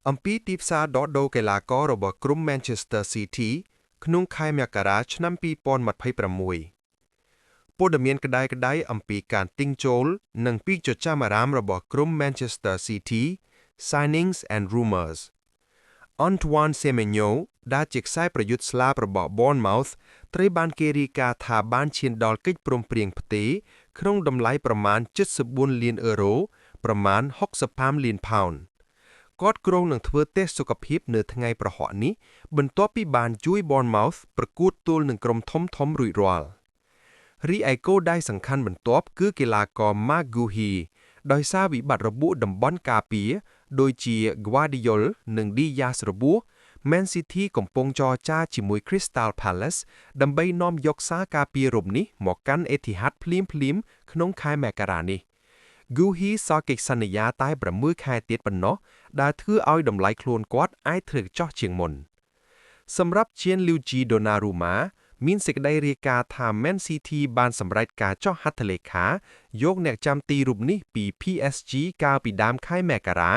អំពីទីផ្សារដោះដូរកីឡាកររបស់ក្រុម Manchester City ក្នុងខែមករាឆ្នាំ2026ព័ត៌មានក្តៅៗអំពីការទិញចូលនិងពីចចាមអារ៉ាមរបស់ក្រុម Manchester City Signings and Rumours Antoine Semenyo ដែលជាខ្សែប្រយុទ្ធស្លាបរបស់ Bournemouth ត្រូវបានគេរាយការណ៍ថាបានឈានដល់កិច្ចព្រមព្រៀងផ្ទេរក្នុងតម្លៃប្រមាណ74លានអឺរ៉ូប្រមាណ65លានផោនគាត់គ្រោងនឹងធ្វើតេស្តសុខភាពនៅថ្ងៃប្រហ័សនេះបន្ទាប់ពីបានជួយ Bournemouth ប្រកួតទល់នឹងក្រុមធំៗរួចរាល់រីឯគោលដៅសំខាន់បន្ទាប់គឺកីឡាករ Marc Guéhi ដោយសារវិបត្តិរបួសតំបន់ការពារដូចជា Gvardiol និង Diaz របួស Man City កំពុងចរចាជាមួយ Crystal Palace ដើម្បីនាំយកសារការពាររំនេះមកកាន់ Etihad ភ្លាមៗក្នុងខែមករានេះ Guéhi សល់កិច្ចសន្យាតែ6ខែទៀតប៉ុណ្ណោះដែលធ្វើឲ្យតម្លៃខ្លួនគាត់អាចធ្លាក់ចុះជាងមុនសម្រាប់ Gianluigi Donnarumma មានសេចក្តីរាយការណ៍ថា Man City បានសម្រេចការចុះហត្ថលេខាយកអ្នកចាំទីរូបនេះពី PSG កាលពីដើមខែមករា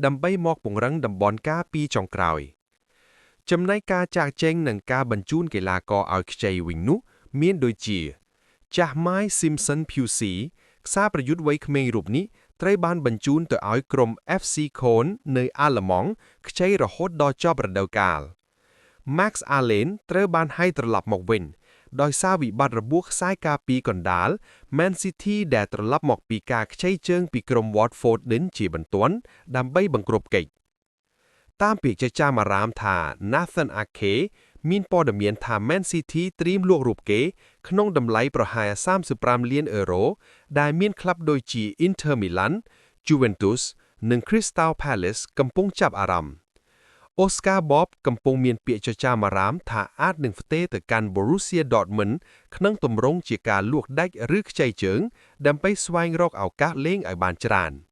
ដើម្បីមកពង្រឹងតំបន់ការពារចុងក្រោយចំណែកការចាកចេញនិងការបញ្ជូនកីឡាករឲ្យខ្ចីវិញនោះមានដូចជាចាស់ Mike Simpson Pusey ខ្សែប្រយុទ្ធវ័យក្មេងរូបនេះត្រូវបានបញ្ជូនទៅឲ្យក្រុម FC Köln នៅអាល្លឺម៉ង់ខ្ចីរហូតដល់ចប់រដូវកាល Max Allen ត្រូវបានហៅត្រឡប់មកវិញដោយសារវិបត្តិរបួសខ្សែការពារកណ្ដាល Man City ដែលត្រឡប់មកពីការខ្ចីជើងពីក្រុម Watford ជាបន្ទាន់ដើម្បីបង្ក្រប់កិច្ចតាមពាក្យចចាមអារ៉ាមថា Nathan Ake មានព័ត៌មានថា Man City ត្រៀមលក់រូបគេក្នុងតម្លៃប្រហែល35លានអឺរ៉ូដែលមានក្លឹបដូចជា Inter Milan, Juventus និង Crystal Palace កំពុងចាប់អារម្មណ៍ Oscar Bob កំពុងមានពាក្យចចាមអារ៉ាមថាអាចនឹងផ្ទេរទៅកាន់ Borussia Dortmund ក្នុងទម្រង់ជាការលក់ដាច់ឬខ្ចីជើងដើម្បីស្វែងរកឱកាសលេងឲ្យបានច្រើន។